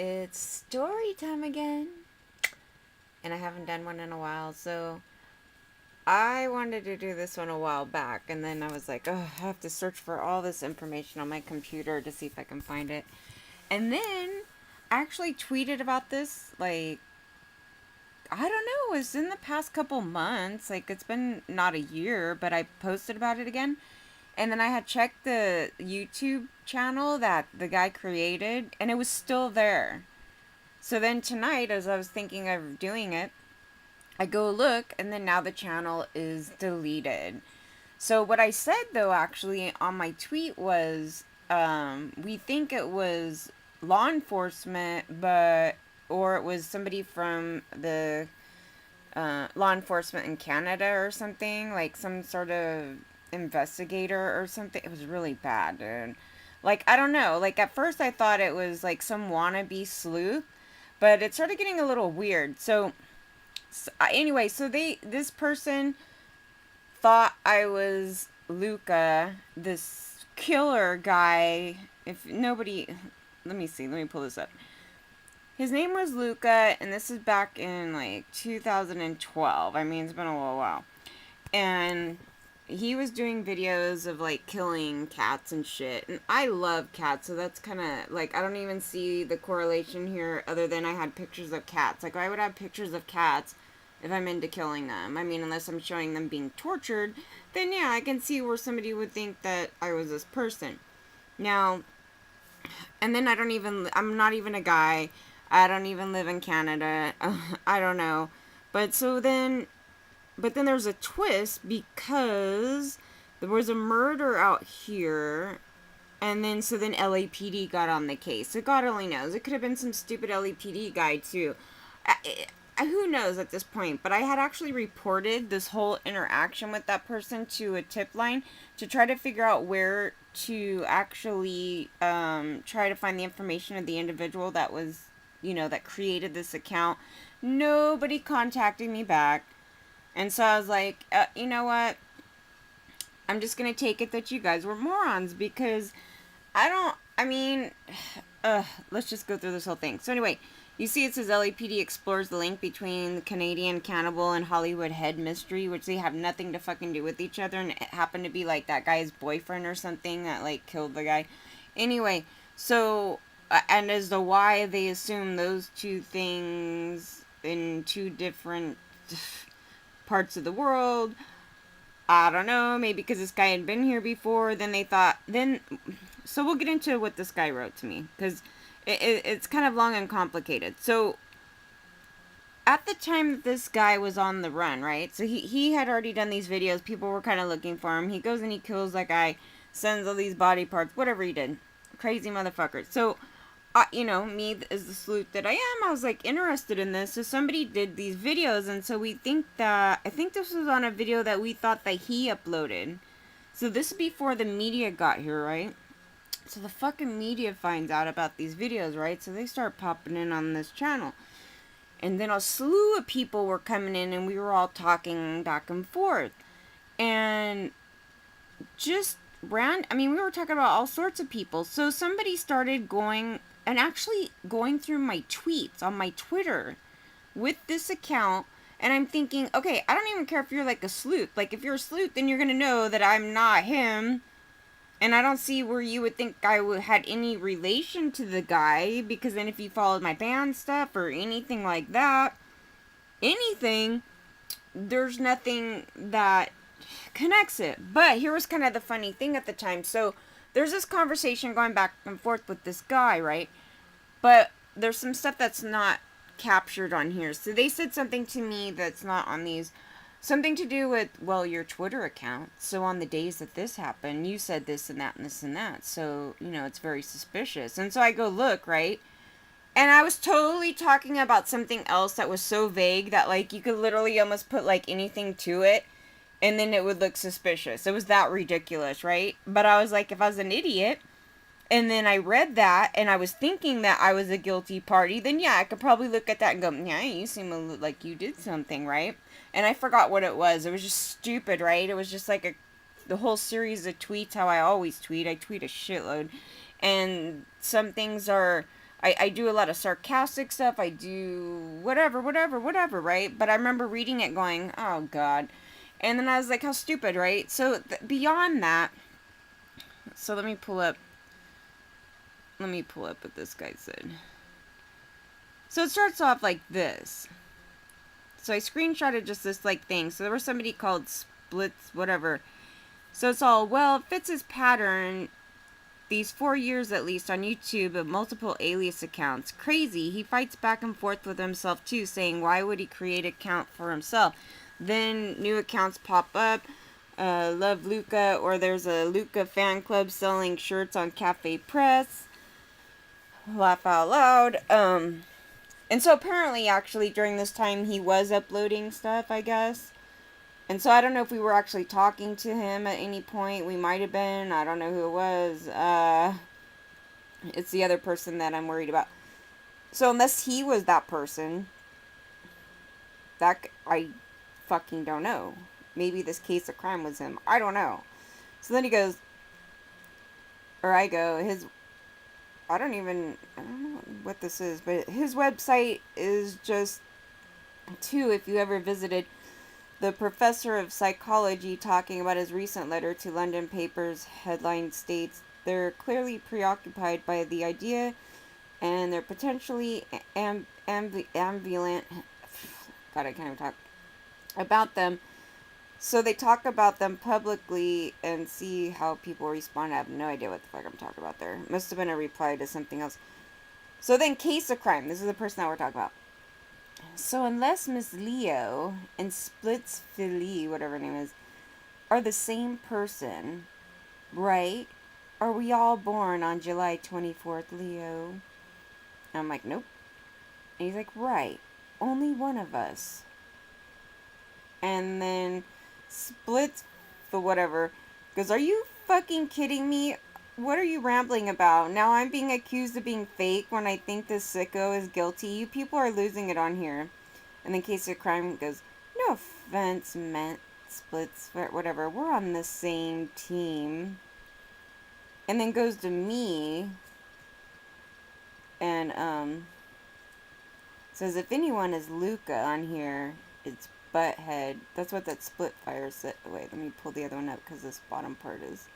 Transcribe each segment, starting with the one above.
It's story time again. And I haven't done one in a while, so I wanted to do this one a while back, and then I was like, oh, I have to search for all this information on my computer to see if I can find it. And then I actually tweeted about this, like, I don't know, it was in the past couple months. Like, it's been not a year, but I posted about it again. And then I had checked the YouTube channel that the guy created, and it was still there. So then tonight, as I was thinking of doing it, I go look, and then now the channel is deleted. So what I said, though, actually, on my tweet was, we think it was law enforcement, or it was somebody from the law enforcement in Canada or something, like some sort of investigator or something. It was really bad, dude. Like, I don't know. Like, at first I thought it was like some wannabe sleuth, but it started getting a little weird. So anyway, so this person thought I was Luka, this killer guy. If nobody, let me see, let me pull this up. His name was Luka, and this is back in like 2012. I mean, it's been a little while. And he was doing videos of like killing cats and shit. And I love cats, so that's kind of like, I don't even see the correlation here other than I had pictures of cats. Like, I would have pictures of cats if I'm into killing them. I mean, unless I'm showing them being tortured, then yeah, I can see where somebody would think that I was this person. Now, and then I'm not even a guy. I don't even live in Canada. I don't know. But so then, but then there's a twist because there was a murder out here. And then, so then LAPD got on the case. So God only knows. It could have been some stupid LAPD guy too. Who knows at this point, but I had actually reported this whole interaction with that person to a tip line to try to figure out where to actually try to find the information of the individual that was, that created this account. Nobody contacted me back. And so I was like, you know what? I'm just going to take it that you guys were morons because let's just go through this whole thing. So anyway, you see it says LAPD explores the link between the Canadian cannibal and Hollywood head mystery, which they have nothing to fucking do with each other, and it happened to be like that guy's boyfriend or something that like killed the guy. Anyway, so, and as to why they assume those two things in two different parts of the world, I don't know, maybe because this guy had been here before, so we'll get into what this guy wrote to me, because it's kind of long and complicated. So, at the time that this guy was on the run, right? So he had already done these videos. People were kind of looking for him. He goes and he kills that guy, sends all these body parts, whatever he did. Crazy motherfucker. So, me as the sleuth that I am, I was like interested in this. So somebody did these videos, and so I think this was on a video that we thought that he uploaded. So this is before the media got here, right? So the fucking media finds out about these videos, right? So they start popping in on this channel. And then a slew of people were coming in and we were all talking back and forth. And we were talking about all sorts of people. So somebody started going through my tweets on my Twitter with this account. And I'm thinking, okay, I don't even care if you're like a sleuth. Like, if you're a sleuth, then you're going to know that I'm not him. And I don't see where you would think I had any relation to the guy, because then if you followed my band stuff or anything like that, there's nothing that connects it. But here was kind of the funny thing at the time. So there's this conversation going back and forth with this guy, right? But there's some stuff that's not captured on here. So they said something to me that's not on these. Something to do with, well, your Twitter account. So on the days that this happened, you said this and that and this and that. So, it's very suspicious. And so I go look, right? And I was totally talking about something else that was so vague that, like, you could literally almost put, like, anything to it, and then it would look suspicious. It was that ridiculous, right? But I was like, if I was an idiot, and then I read that, and I was thinking that I was a guilty party, then yeah, I could probably look at that and go, yeah, you seem like you did something, right? And I forgot what it was. It was just stupid, right? It was just like the whole series of tweets, how I always tweet. I tweet a shitload. And some things are, I do a lot of sarcastic stuff. I do whatever, right? But I remember reading it going, oh, God. And then I was like, how stupid, right? So beyond that, so let me pull up what this guy said. So it starts off like this. So I screenshotted just this like thing. So there was somebody called Splits, whatever. So it's all, well, it fits his pattern these 4 years at least on YouTube of multiple alias accounts. Crazy. He fights back and forth with himself too, saying why would he create an account for himself? Then new accounts pop up. Love Luka, or there's a Luka fan club selling shirts on Cafe Press. Laugh out loud. And so apparently actually during this time he was uploading stuff, I guess. And so I don't know if we were actually talking to him at any point. We might have been. I don't know who it was. It's the other person that I'm worried about. So unless he was that person, that I fucking don't know. Maybe this case of crime was him. I don't know. So then he goes, or I go, I don't know what this is, but his website is just, too, if you ever visited, the professor of psychology talking about his recent letter to London papers. Headline states, they're clearly preoccupied by the idea and they're potentially ambivalent. God, I can't even talk about them. So they talk about them publicly and see how people respond. I have no idea what the fuck I'm talking about there. Must have been a reply to something else. So then case of crime. This is the person that we're talking about. So unless Miss Leo and Splits Philly, whatever her name is, are the same person, right? Are we all born on July 24th, Leo? And I'm like, nope. And he's like, right. Only one of us. And then Splits, for whatever, goes, are you fucking kidding me? What are you rambling about? Now I'm being accused of being fake when I think this sicko is guilty. You people are losing it on here. And then case of crime goes, no offense, meant Splits, whatever. We're on the same team. And then goes to me and says if anyone is Luka on here, it's Butthead. That's what that Splitfire said. Wait, let me pull the other one up because this bottom part is.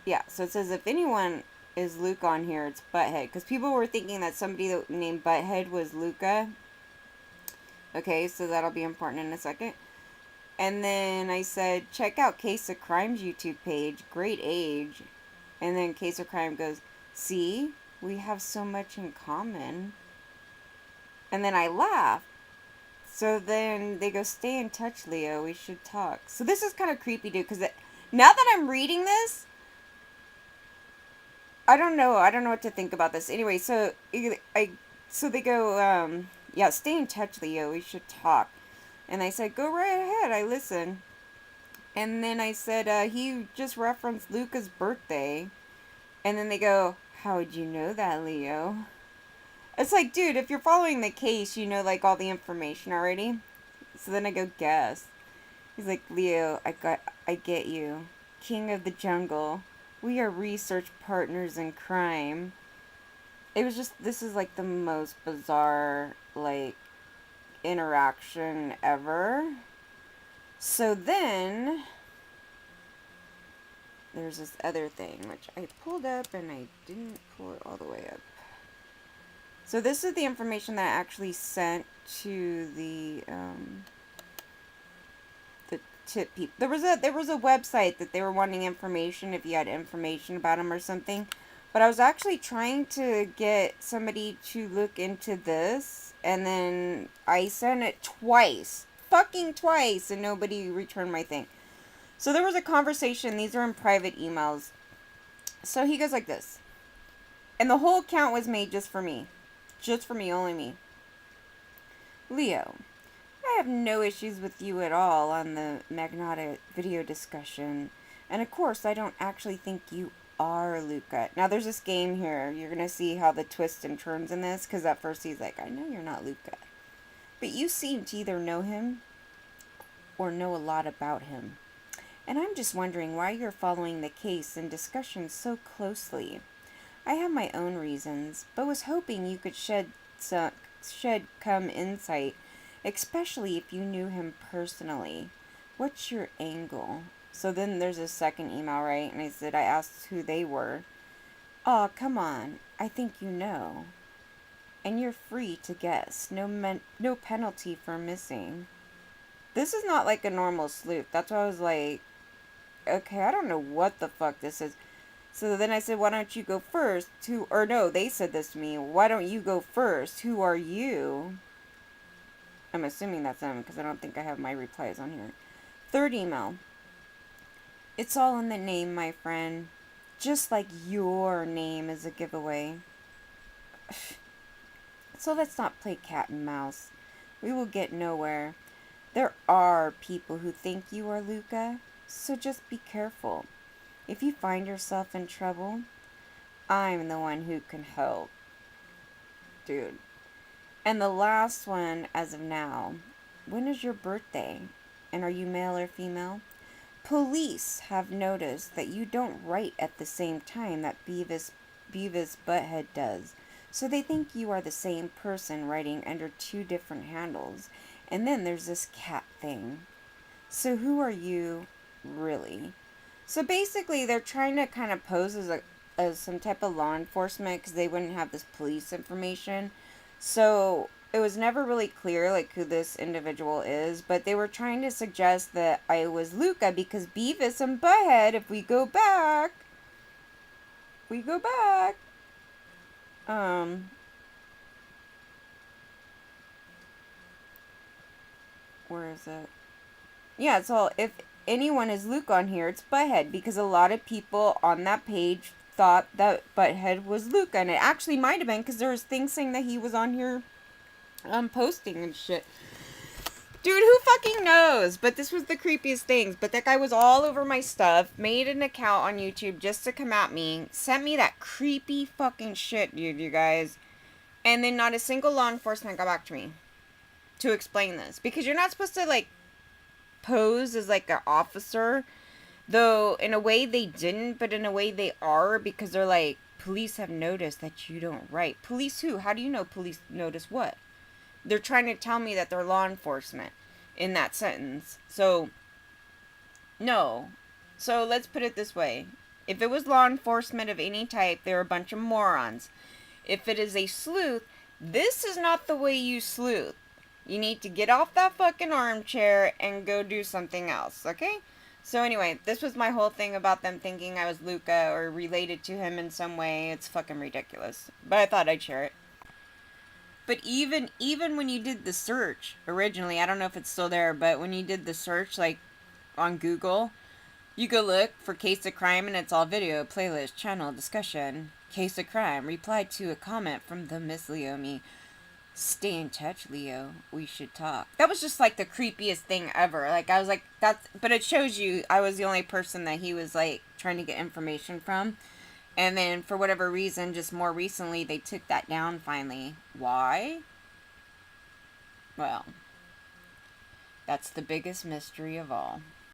Yeah, so it says if anyone is Luka on here, it's Butthead. Because people were thinking that somebody named Butthead was Luka. Okay, so that'll be important in a second. And then I said, check out Case of Crime's YouTube page. Great age. And then Case of Crime goes, see? We have so much in common. And then I laugh. So then they go, stay in touch, Leo. We should talk. So this is kind of creepy, dude. Because now that I'm reading this, I don't know what to think about this. Anyway, so they go, yeah, stay in touch, Leo. We should talk. And I said, go right ahead. I listen. And then I said, he just referenced Luka's birthday. And then they go, how would you know that, Leo? It's like, dude, if you're following the case, you know, like, all the information already. So then I go, guess. He's like, Leo, I get you. King of the jungle. We are research partners in crime. It was just, this is like the most bizarre, like, interaction ever. So then there's this other thing which I pulled up and I didn't pull it all the way up. So this is the information that I actually sent to the tip people. There was a website that they were wanting information if you had information about them or something. But I was actually trying to get somebody to look into this, and then I sent it twice. Fucking twice, and nobody returned my thing. So there was a conversation. These are in private emails. So he goes like this. And the whole account was made just for me. Just for me, only me. Leo, I have no issues with you at all on the Magnotta video discussion. And of course, I don't actually think you are Luka. Now, there's this game here. You're going to see how the twists and turns in this. Because at first he's like, I know you're not Luka. But you seem to either know him or know a lot about him. And I'm just wondering why you're following the case and discussion so closely. I have my own reasons, but was hoping you could shed some insight, especially if you knew him personally. What's your angle? So then there's a second email, right? And I said I asked who they were. Oh, come on. I think you know. And you're free to guess. No penalty for missing. This is not like a normal sleuth. That's why I was like, okay, I don't know what the fuck this is. So then I said, why don't you go first? Or no, they said this to me. Why don't you go first? Who are you? I'm assuming that's them because I don't think I have my replies on here. Third email. It's all in the name, my friend. Just like your name is a giveaway. So let's not play cat and mouse. We will get nowhere. There are people who think you are Luka, so just be careful. If you find yourself in trouble, I'm the one who can help. Dude. And the last one as of now. When is your birthday? And are you male or female? Police have noticed that you don't write at the same time that Beavis Butthead does. So they think you are the same person writing under two different handles. And then there's this cat thing. So who are you really? So basically they're trying to kind of pose as some type of law enforcement because they wouldn't have this police information. So it was never really clear like who this individual is, but they were trying to suggest that I was Luka because Beavis and Butthead, if we go back, where is it? Yeah, so if anyone is Luke on here, it's Butthead because a lot of people on that page thought that Butthead was Luke, and it actually might have been because there was things saying that he was on here posting and shit. Dude, who fucking knows? But this was the creepiest things. But that guy was all over my stuff, made an account on YouTube just to come at me, sent me that creepy fucking shit, dude, you guys. And then not a single law enforcement got back to me to explain this. Because you're not supposed to, like, pose as, like, an officer. Though, in a way they didn't, but in a way they are. Because they're like, police have noticed that you don't write. Police who? How do you know police notice what? They're trying to tell me that they're law enforcement in that sentence. So, no. So, let's put it this way. If it was law enforcement of any type, they're a bunch of morons. If it is a sleuth, this is not the way you sleuth. You need to get off that fucking armchair and go do something else, okay? So anyway, this was my whole thing about them thinking I was Luka or related to him in some way. It's fucking ridiculous. But I thought I'd share it. But even when you did the search originally, I don't know if it's still there, but when you did the search like on Google, you go look for Case of Crime and it's all video, playlist, channel, discussion. Case of Crime, replied to a comment from the Miss Leomi. Stay in touch, Leo. We should talk. That was just like the creepiest thing ever. Like I was like, that's, but it shows you I was the only person that he was like trying to get information from. And then, for whatever reason, just more recently, they took that down finally. Why? Well, that's the biggest mystery of all.